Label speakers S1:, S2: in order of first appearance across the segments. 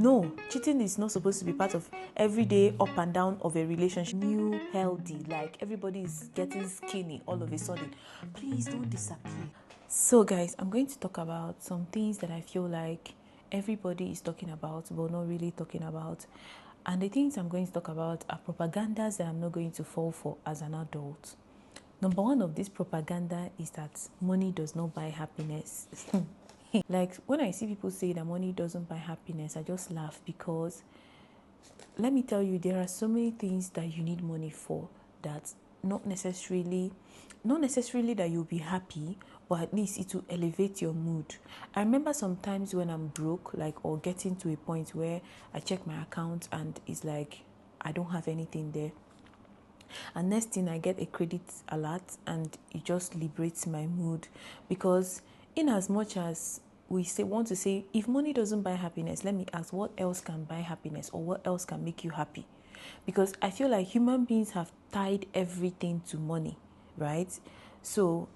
S1: No, cheating is not supposed to be part of everyday up and down of a relationship. New, healthy, like everybody is getting skinny all of a sudden. Please don't disappear. So guys, I'm going to talk about some things that I feel like everybody is talking about but not really talking about. And the things I'm going to talk about are propagandas that I'm not going to fall for as an adult. Number one of this propaganda is that money does not buy happiness. Like when I see people say that money doesn't buy happiness, I just laugh because let me tell you, there are so many things that you need money for that not necessarily that you'll be happy, but at least it will elevate your mood. I remember sometimes when I'm broke, like, or getting to a point where I check my account and it's like I don't have anything there. And next thing I get a credit alert and it just liberates my mood, because in as much as we want to say if money doesn't buy happiness, let me ask what else can buy happiness or what else can make you happy? Because I feel like human beings have tied everything to money, right? So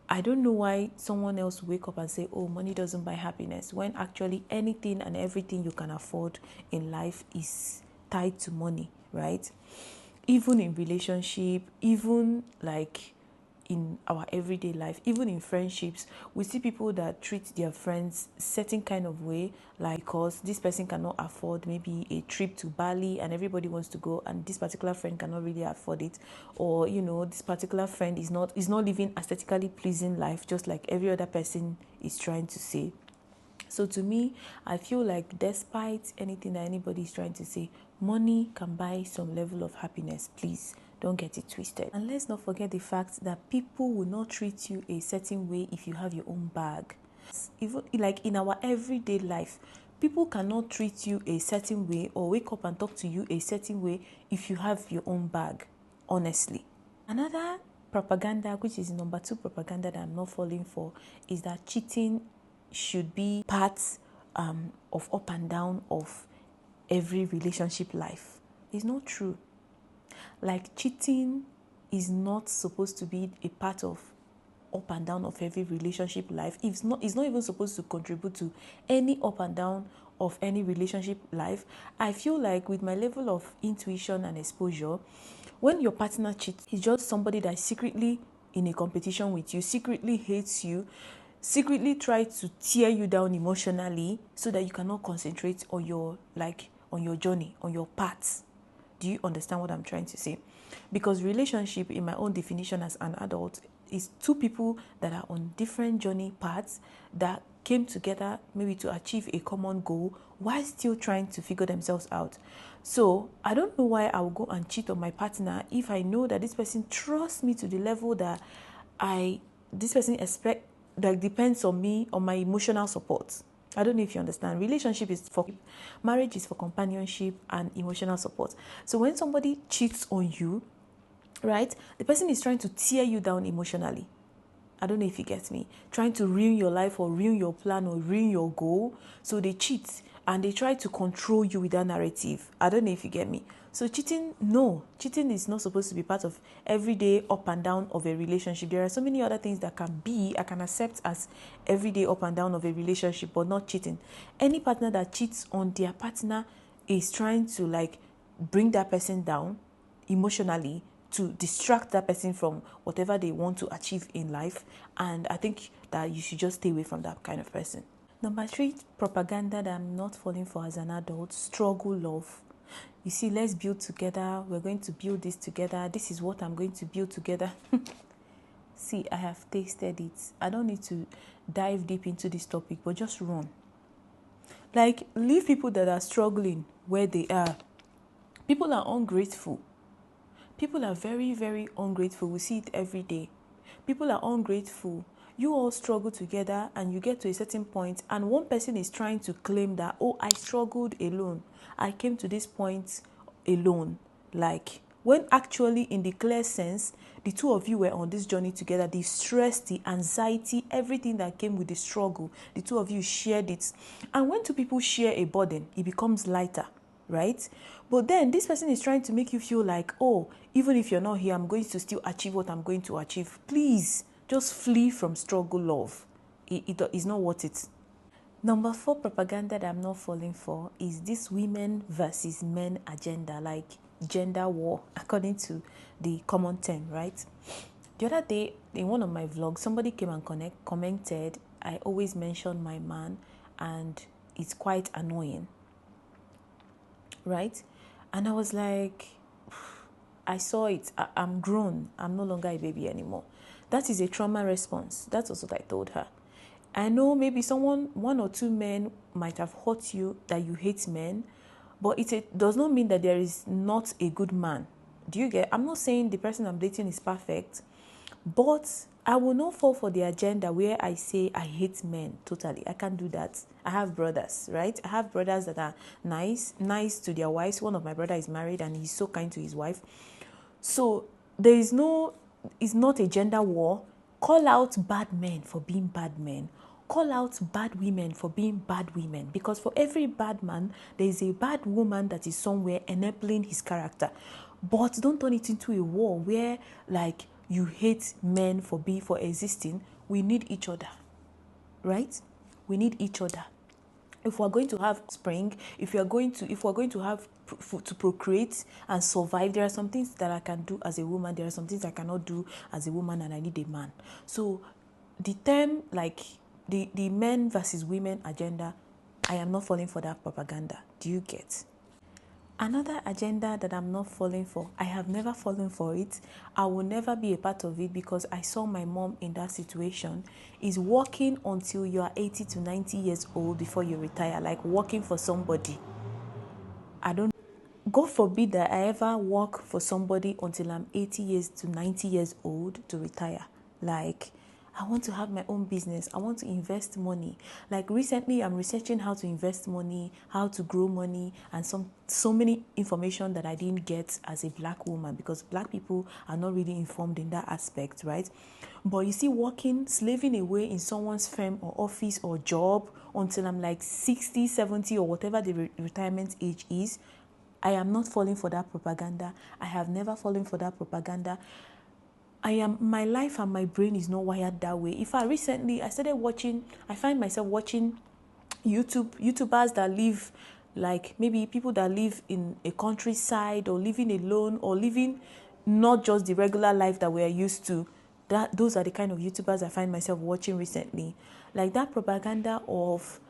S1: I don't know why someone else wake up and say, oh, money doesn't buy happiness, when actually anything and everything you can afford in life is tied to money, right? Even in relationship, even like in our everyday life, even in friendships, we see people that treat their friends certain kind of way, like because this person cannot afford maybe a trip to Bali and everybody wants to go, and this particular friend cannot really afford it, or this particular friend is not living aesthetically pleasing life just like every other person is trying to say. So to me, I feel like despite anything that anybody is trying to say, money can buy some level of happiness. Please don't get it twisted. And let's not forget the fact that people will not treat you a certain way if you have your own bag. Even like in our everyday life, people cannot treat you a certain way or wake up and talk to you a certain way if you have your own bag, honestly. Another propaganda, which is number 2 propaganda that I'm not falling for, is that cheating should be part of up and down of every relationship life. It's not true. Like, cheating is not supposed to be a part of up and down of every relationship life. It's not even supposed to contribute to any up and down of any relationship life. I feel like with my level of intuition and exposure, when your partner cheats, it's just somebody that is secretly in a competition with you, secretly hates you, secretly try to tear you down emotionally so that you cannot concentrate on your journey, on your path. Do you understand what I'm trying to say? Because relationship, in my own definition as an adult, is two people that are on different journey paths that came together maybe to achieve a common goal while still trying to figure themselves out. So I don't know why I will go and cheat on my partner if I know that this person trusts me to the level that this person expect, that depends on me, on my emotional support. I don't know if you understand. Relationship is for marriage, is for companionship and emotional support. So when somebody cheats on you, right, the person is trying to tear you down emotionally. I don't know if you get me. Trying to ruin your life or ruin your plan or ruin your goal. So they cheat and they try to control you with that narrative. I don't know if you get me. So cheating is not supposed to be part of everyday up and down of a relationship. There are so many other things that I can accept as everyday up and down of a relationship, but not cheating. Any partner that cheats on their partner is trying to bring that person down emotionally, to distract that person from whatever they want to achieve in life. And I think that you should just stay away from that kind of person. Number 3 propaganda that I'm not falling for as an adult: struggle love. You see, let's build together. We're going to build this together. This is what I'm going to build together. See, I have tasted it. I don't need to dive deep into this topic, but just run. Like, leave people that are struggling where they are. People are ungrateful. People are very, very ungrateful. We see it every day. People are ungrateful. You all struggle together and you get to a certain point and one person is trying to claim that, oh, I struggled alone. I came to this point alone. Like, when actually in the clear sense, the two of you were on this journey together. The stress, the anxiety, everything that came with the struggle, the two of you shared it. And when two people share a burden, it becomes lighter. Right? But then this person is trying to make you feel like, oh, even if you're not here, I'm going to still achieve what I'm going to achieve. Please, just flee from struggle love. It is not worth it. Number 4 propaganda that I'm not falling for is this women versus men agenda, like gender war, according to the common term, right? The other day, in one of my vlogs, somebody came and commented, I always mention my man and it's quite annoying, right? And I was like, I saw it. I'm grown. I'm no longer a baby anymore. That is a trauma response. That's also what I told her. I know maybe one or two men might have hurt you, that you hate men, but it does not mean that there is not a good man. Do you get? I'm not saying the person I'm dating is perfect, but I will not fall for the agenda where I say I hate men totally. I can't do that. I have brothers, right? I have brothers that are nice to their wives. One of my brother is married and he's so kind to his wife. So there is it's not a gender war. Call out bad men for being bad men. Call out bad women for being bad women. Because for every bad man, there is a bad woman that is somewhere enabling his character. But don't turn it into a war where like you hate men for existing. We need each other, right? We need each other. If we're going to have spring, if we're going to have to procreate and survive, there are some things that I can do as a woman, there are some things I cannot do as a woman, and I need a man. So the term like the men versus women agenda, I am not falling for that propaganda. Do you get? Another agenda that I'm not falling for, I have never fallen for it. I will never be a part of it because I saw my mom in that situation, is working until you are 80 to 90 years old before you retire, like working for somebody. God forbid that I ever work for somebody until I'm 80 years to 90 years old to retire. Like, I want to have my own business. I want to invest money. Like recently, I'm researching how to invest money, how to grow money, and so many information that I didn't get as a black woman because black people are not really informed in that aspect, right? But you see, working, slaving away in someone's firm or office or job until I'm like 60, 70 or whatever the retirement age is, I am not falling for that propaganda. I have never fallen for that propaganda. My life and my brain is not wired that way. I find myself watching YouTubers that live, like maybe people that live in a countryside or living alone or living not just the regular life that we're used to. Those are the kind of YouTubers I find myself watching recently. Like that propaganda of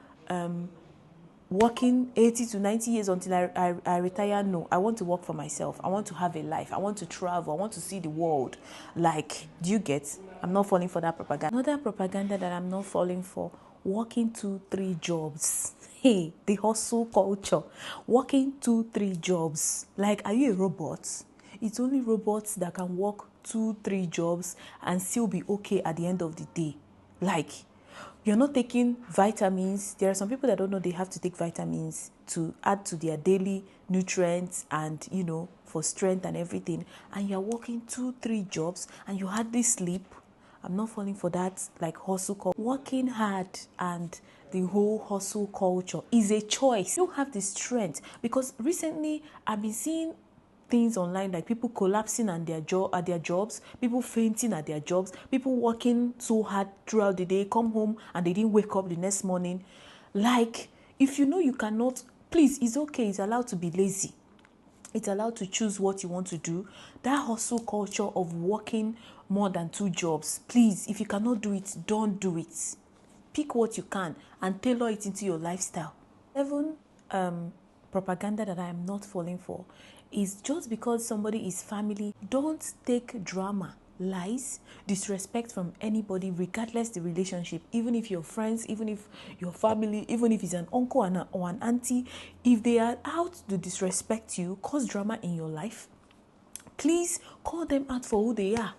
S1: working 80 to 90 years until I retire. No, I want to work for myself. I want to have a life. I want to travel. I want to see the world. Like, do you get? I'm not falling for that propaganda. Another propaganda that I'm not falling for, working 2-3 jobs. Hey, the hustle culture. Working 2-3 jobs. Like, are you a robot? It's only robots that can work 2-3 jobs and still be okay at the end of the day. Like, you're not taking vitamins. There are some people that don't know they have to take vitamins to add to their daily nutrients and, for strength and everything. And you're working 2-3 jobs and you hardly sleep. I'm not falling for that, like hustle culture. Working hard and the whole hustle culture is a choice. You don't have the strength because recently I've been seeing things online like people collapsing at their jobs, people fainting at their jobs, people working so hard throughout the day, come home and they didn't wake up the next morning. Like, if you know you cannot, please, it's okay. It's allowed to be lazy. It's allowed to choose what you want to do. That hustle culture of working more than 2 jobs, please, if you cannot do it, don't do it. Pick what you can and tailor it into your lifestyle. 7 propaganda that I am not falling for is just because somebody is family, don't take drama, lies, disrespect from anybody, regardless the relationship, even if you're friends, even if your family, even if it's an uncle or an auntie, if they are out to disrespect you, cause drama in your life, please call them out for who they are.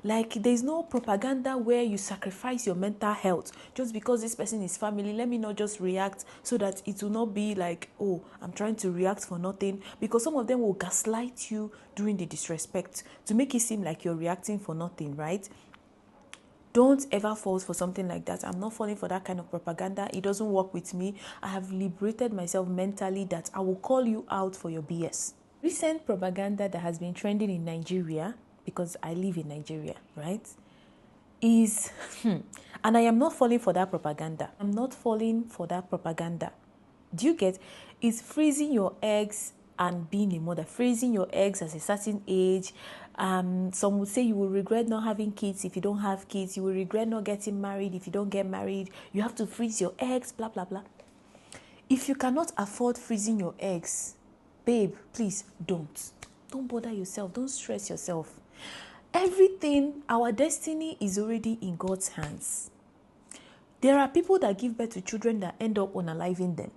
S1: Like, there's no propaganda where you sacrifice your mental health just because this person is family. Let me not just react, so that it will not be like, oh, I'm trying to react for nothing. Because some of them will gaslight you during the disrespect to make it seem like you're reacting for nothing, right? Don't ever fall for something like that. I'm not falling for that kind of propaganda. It doesn't work with me. I have liberated myself mentally that I will call you out for your BS. Recent propaganda that has been trending in Nigeria, because I live in Nigeria, right? is, and I am not falling for that propaganda. I'm not falling for that propaganda. Do you get? It's freezing your eggs and being a mother, freezing your eggs at a certain age. Some would say you will regret not having kids if you don't have kids. You will regret not getting married if you don't get married. You have to freeze your eggs, blah, blah, blah. If you cannot afford freezing your eggs, babe, please don't. Don't bother yourself. Don't stress yourself. Everything, our destiny is already in God's hands. There are people that give birth to children that end up unaliving them.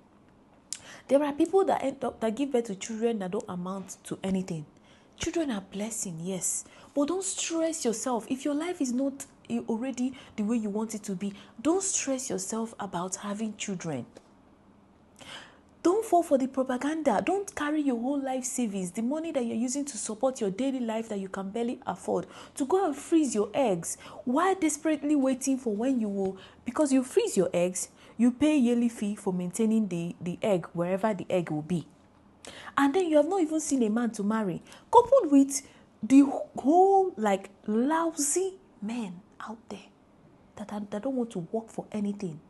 S1: There are people that give birth to children that don't amount to anything. Children are blessing, yes. But don't stress yourself. If your life is not already the way you want it to be, don't stress yourself about having children. Don't fall for the propaganda. Don't carry your whole life savings, the money that you're using to support your daily life that you can barely afford, to go and freeze your eggs while desperately waiting for when you will, because you freeze your eggs, you pay yearly fee for maintaining the egg wherever the egg will be. And then you have not even seen a man to marry, coupled with the whole lousy men out there that don't want to work for anything.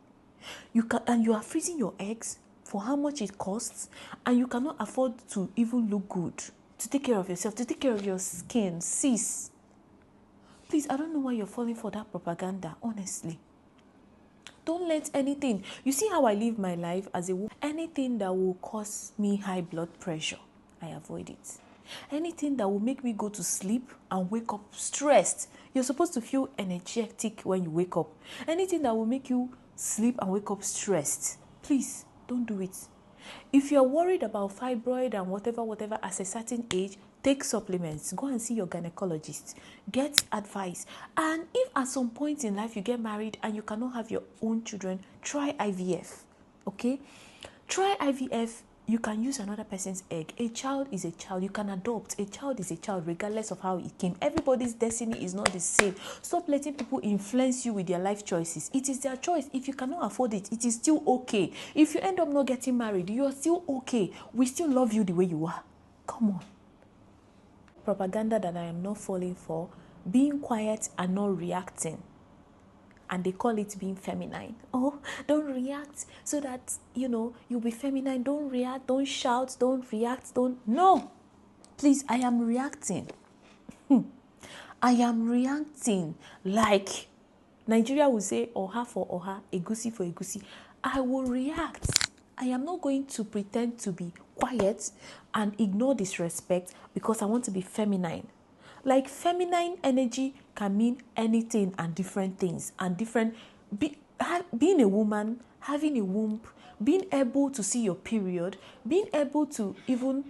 S1: You are freezing your eggs for how much it costs, and you cannot afford to even look good, to take care of yourself, to take care of your skin. Sis, please, I don't know why you're falling for that propaganda, honestly. Don't let anything, you see how I live my life as a woman, anything that will cause me high blood pressure, I avoid it. Anything that will make me go to sleep and wake up stressed, you're supposed to feel energetic when you wake up. Anything that will make you sleep and wake up stressed, please don't do it. If you're worried about fibroid and whatever at a certain age, take supplements. Go and see your gynecologist. Get advice. And if at some point in life you get married and you cannot have your own children, try IVF. Okay? Try IVF. You can use another person's egg. A child is a child. You can adopt. A child is a child regardless of how it came. Everybody's destiny is not the same. Stop letting people influence you with their life choices. It is their choice. If you cannot afford it, it is still okay. If you end up not getting married, you are still okay. We still love you the way you are. Come on. Propaganda that I am not falling for, being quiet and not reacting. And they call it being feminine. Oh, don't react so that, you'll be feminine. Don't react, don't shout, don't react, don't... No! Please, I am reacting. I am reacting like Nigeria will say, oha for oha, egusi for egusi. I will react. I am not going to pretend to be quiet and ignore disrespect because I want to be feminine. Like, feminine energy can mean anything and different things and different. Being a woman, having a womb, being able to see your period, being able to even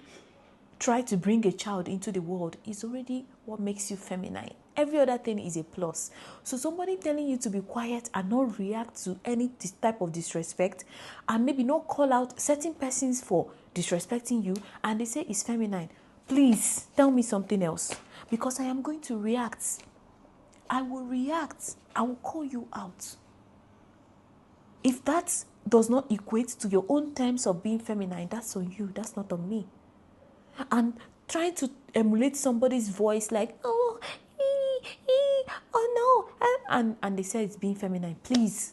S1: try to bring a child into the world is already what makes you feminine. Every other thing is a plus. So somebody telling you to be quiet and not react to any type of disrespect, and maybe not call out certain persons for disrespecting you, and they say it's feminine, please tell me something else, because I am going to react. I will react. I will call you out. If that does not equate to your own terms of being feminine, that's on you. That's not on me. And trying to emulate somebody's voice like, oh, oh no, and they say it's being feminine. Please.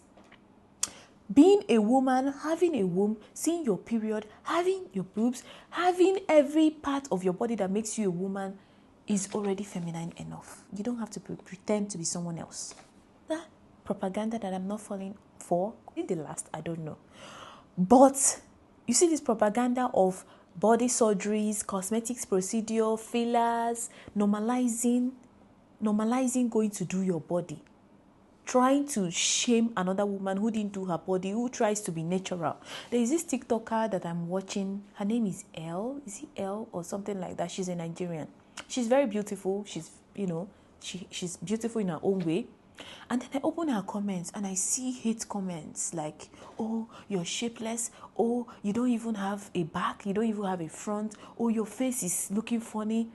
S1: Being a woman, having a womb, seeing your period, having your boobs, having every part of your body that makes you a woman is already feminine enough. You don't have to pretend to be someone else. That propaganda that I'm not falling for, in the last, I don't know. But you see this propaganda of body surgeries, cosmetics procedure, fillers, normalizing going to do your body. Trying to shame another woman who didn't do her body, who tries to be natural. There is this TikToker that I'm watching. Her name is Elle. Is it Elle or something like that? She's a Nigerian. She's very beautiful. She's beautiful in her own way. And then I open her comments and I see hate comments like, oh, you're shapeless. Oh, you don't even have a back. You don't even have a front. Oh, your face is looking funny.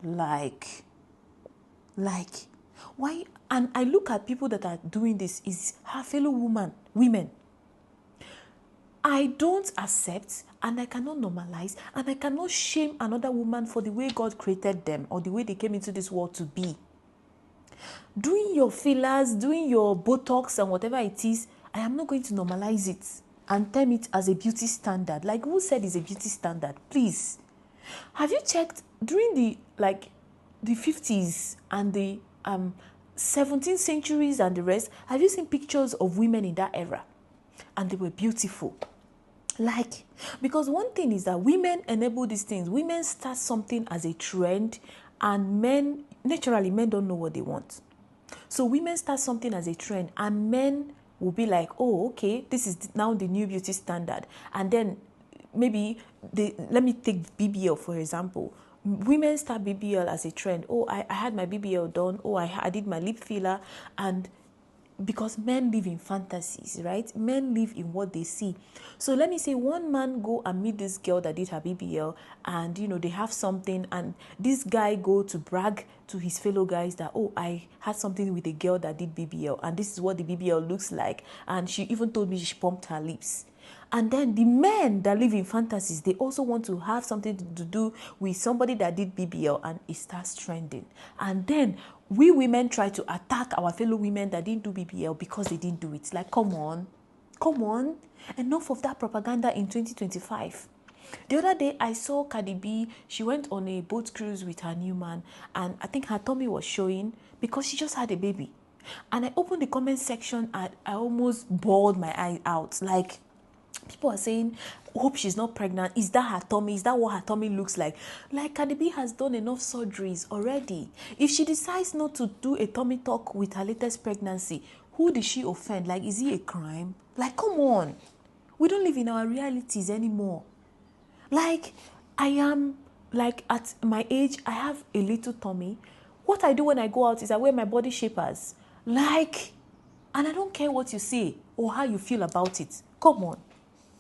S1: Like, why? And I look at people that are doing this is her fellow women. I don't accept, and I cannot normalize, and I cannot shame another woman for the way God created them or the way they came into this world to be. Doing your fillers, doing your Botox and whatever it is, I am not going to normalize it and term it as a beauty standard. Like, who said it's a beauty standard? Please. Have you checked during the 50s and the 17th centuries and the rest? Have you seen pictures of women in that era? And they were beautiful. Like, because one thing is that women enable these things. Women start something as a trend, and men, naturally, men don't know what they want. So women start something as a trend, and men will be like, oh, okay, this is now the new beauty standard. And then maybe, let me take BBL, for example. Women start BBL as a trend. Oh, I had my BBL done. Oh, I did my lip filler. And because men live in fantasies, right? Men live in what they see. So let me say one man go and meet this girl that did her BBL, and they have something, and this guy go to brag to his fellow guys that, oh, I had something with a girl that did BBL, and this is what the BBL looks like, and she even told me she pumped her lips. And then the men that live in fantasies, they also want to have something to do with somebody that did BBL, and it starts trending. And then we women try to attack our fellow women that didn't do BBL because they didn't do it. Like, come on. Enough of that propaganda in 2025. The other day, I saw Cardi B. She went on a boat cruise with her new man, and I think her tummy was showing because she just had a baby. And I opened the comment section, and I almost bawled my eye out. Like, people are saying, hope she's not pregnant. Is that her tummy? Is that what her tummy looks like? Like, Cardi B has done enough surgeries already. If she decides not to do a tummy tuck with her latest pregnancy, who did she offend? Like, is it a crime? Like, come on. We don't live in our realities anymore. Like, I am, like, at my age, I have a little tummy. What I do when I go out is I wear my body shapers. Like, and I don't care what you say or how you feel about it. Come on.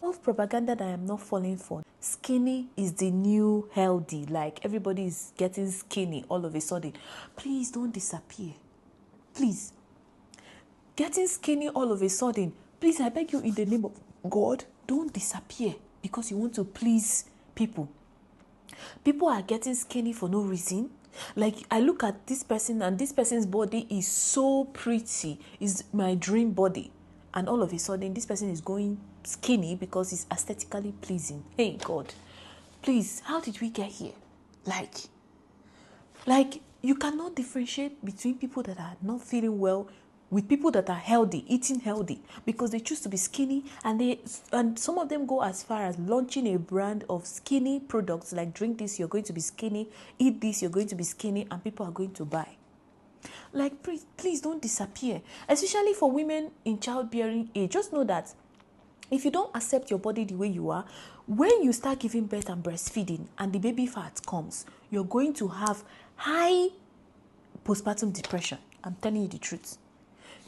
S1: Of propaganda that I am not falling for. Skinny is the new healthy. Like, everybody is getting skinny all of a sudden. Please don't disappear. Please. Getting skinny all of a sudden. Please, I beg you, in the name of God, don't disappear because you want to please people. People are getting skinny for no reason. Like, I look at this person, and this person's body is so pretty. It's my dream body. And all of a sudden, this person is going skinny because it's aesthetically pleasing. Hey, God, please, how did we get here? Like, you cannot differentiate between people that are not feeling well with people that are healthy, eating healthy, because they choose to be skinny, and some of them go as far as launching a brand of skinny products, like, drink this, you're going to be skinny, eat this, you're going to be skinny, and people are going to buy. Like, please don't disappear, especially for women in childbearing age. Just know that if you don't accept your body the way you are, when you start giving birth and breastfeeding and the baby fat comes, you're going to have high postpartum depression. I'm telling you the truth.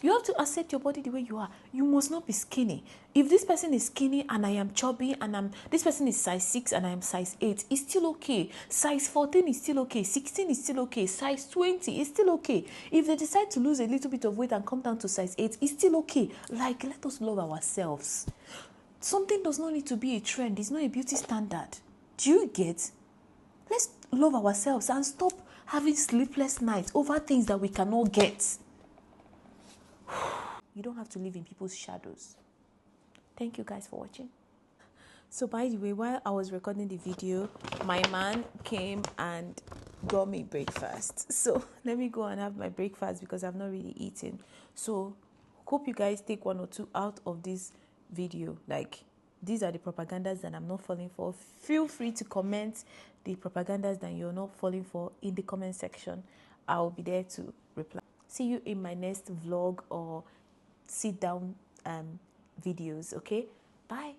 S1: You have to accept your body the way you are. You must not be skinny. If this person is skinny and I am chubby, and this person is size 6 and I am size 8, it's still okay. Size 14 is still okay. 16 is still okay. Size 20 is still okay. If they decide to lose a little bit of weight and come down to size 8, it's still okay. Like, let us love ourselves. Something does not need to be a trend. It's not a beauty standard. Do you get? Let's love ourselves and stop having sleepless nights over things that we cannot get. You don't have to live in people's shadows. Thank you guys for watching. So, by the way, while I was recording the video, my man came and got me breakfast. So let me go and have my breakfast because I've not really eaten. So hope you guys take 1 or 2 out of this video. Like, these are the propagandas that I'm not falling for. Feel free to comment the propagandas that you're not falling for in the comment section. I'll be there to reply. See you in my next vlog or sit down videos. Okay, bye.